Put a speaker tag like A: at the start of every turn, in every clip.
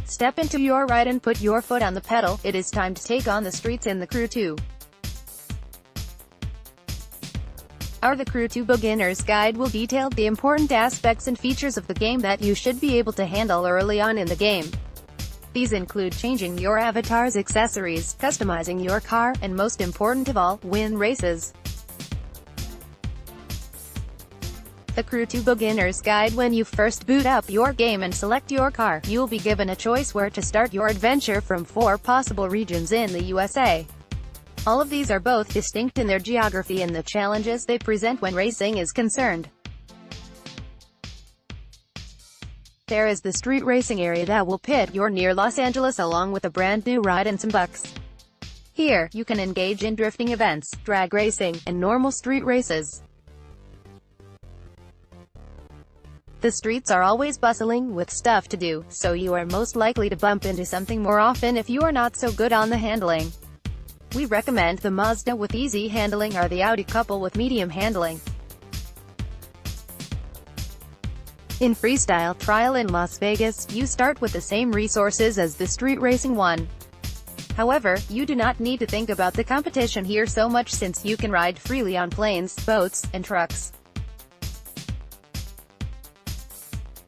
A: Step into your ride and put your foot on the pedal. It is time to take on the streets in The Crew 2. Our The Crew 2 Beginner's Guide will detail the important aspects and features of the game that you should be able to handle early on in the game. These include changing your avatar's accessories, customizing your car, and most important of all, win races. The Crew 2 Beginner's Guide. When you first boot up your game and select your car, you'll be given a choice where to start your adventure from 4 possible regions in the USA. All of these are both distinct in their geography and the challenges they present when racing is concerned. There is the street racing area that will pit you near Los Angeles along with a brand new ride and some bucks. Here, you can engage in drifting events, drag racing, and normal street races. The streets are always bustling with stuff to do, so you are most likely to bump into something more often if you are not so good on the handling. We recommend the Mazda with easy handling or the Audi couple with medium handling. In Freestyle Trial in Las Vegas, you start with the same resources as the street racing one. However, you do not need to think about the competition here so much since you can ride freely on planes, boats, and trucks.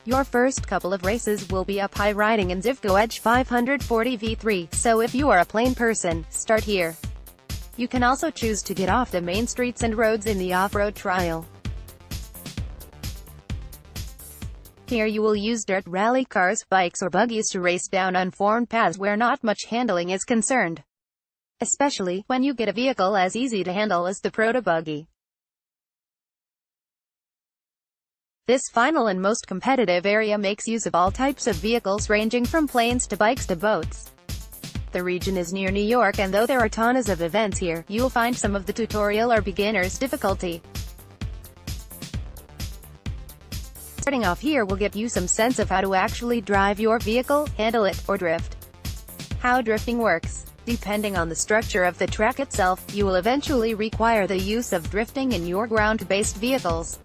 A: Your first couple of races will be up high riding in Zivco Edge 540 V3, so if you are a plane person, start here. You can also choose to get off the main streets and roads in the off-road trial. Here you will use dirt rally cars, bikes or buggies to race down unformed paths where not much handling is concerned. Especially when you get a vehicle as easy to handle as the Proto Buggy. This final and most competitive area makes use of all types of vehicles ranging from planes to bikes to boats. The region is near New York, and though there are tons of events here, you'll find some of the tutorial or beginner's difficulty. Starting off here will give you some sense of how to actually drive your vehicle, handle it, or drift. How drifting works. Depending on the structure of the track itself, you will eventually require the use of drifting in your ground-based vehicles.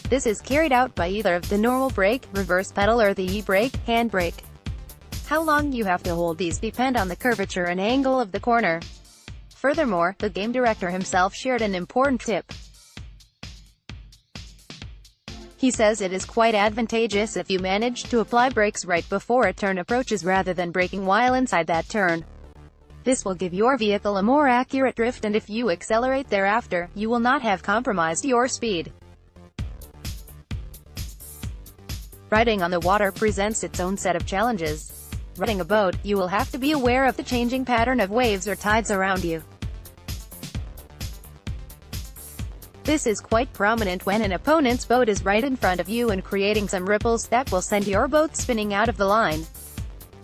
A: This is carried out by either of the normal brake, reverse pedal or the e-brake, handbrake. How long you have to hold these depend on the curvature and angle of the corner. Furthermore, the game director himself shared an important tip. He says it is quite advantageous if you manage to apply brakes right before a turn approaches rather than braking while inside that turn. This will give your vehicle a more accurate drift, and if you accelerate thereafter, you will not have compromised your speed. Riding on the water presents its own set of challenges. Riding a boat, you will have to be aware of the changing pattern of waves or tides around you. This is quite prominent when an opponent's boat is right in front of you and creating some ripples that will send your boat spinning out of the line.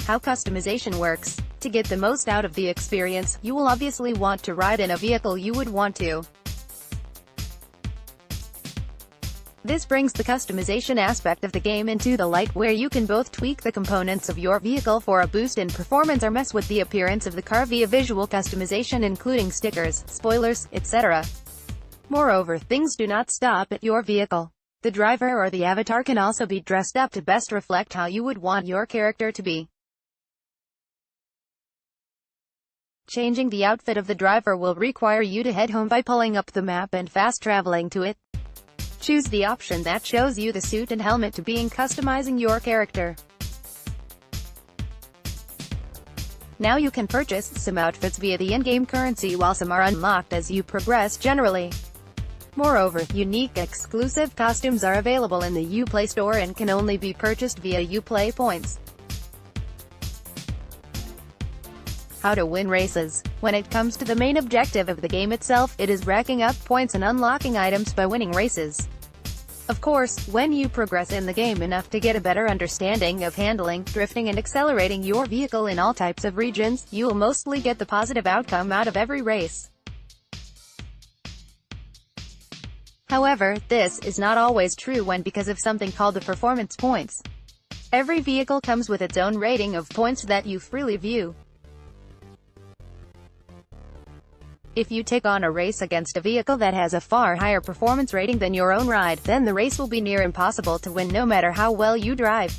A: How customization works. To get the most out of the experience, you will obviously want to ride in a vehicle you would want to. This brings the customization aspect of the game into the light, where you can both tweak the components of your vehicle for a boost in performance or mess with the appearance of the car via visual customization including stickers, spoilers, etc. Moreover, things do not stop at your vehicle. The driver or the avatar can also be dressed up to best reflect how you would want your character to be. Changing the outfit of the driver will require you to head home by pulling up the map and fast traveling to it. Choose the option that shows you the suit and helmet to being customizing your character. Now you can purchase some outfits via the in-game currency while some are unlocked as you progress generally. Moreover, unique exclusive costumes are available in the Uplay store and can only be purchased via Uplay points. How to win races. When it comes to the main objective of the game itself, it is racking up points and unlocking items by winning races. Of course, when you progress in the game enough to get a better understanding of handling, drifting and accelerating your vehicle in all types of regions, you will mostly get the positive outcome out of every race. However, this is not always true because of something called the performance points. Every vehicle comes with its own rating of points that you freely view. If you take on a race against a vehicle that has a far higher performance rating than your own ride, then the race will be near impossible to win no matter how well you drive.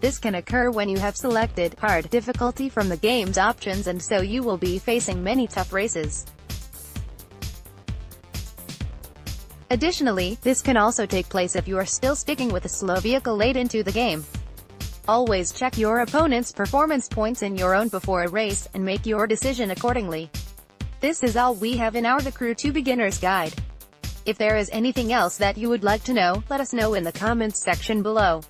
A: This can occur when you have selected hard difficulty from the game's options, and so you will be facing many tough races. Additionally, this can also take place if you are still sticking with a slow vehicle late into the game. Always check your opponent's performance points and your own before a race, and make your decision accordingly. This is all we have in our The Crew 2 Beginner's Guide. If there is anything else that you would like to know, let us know in the comments section below.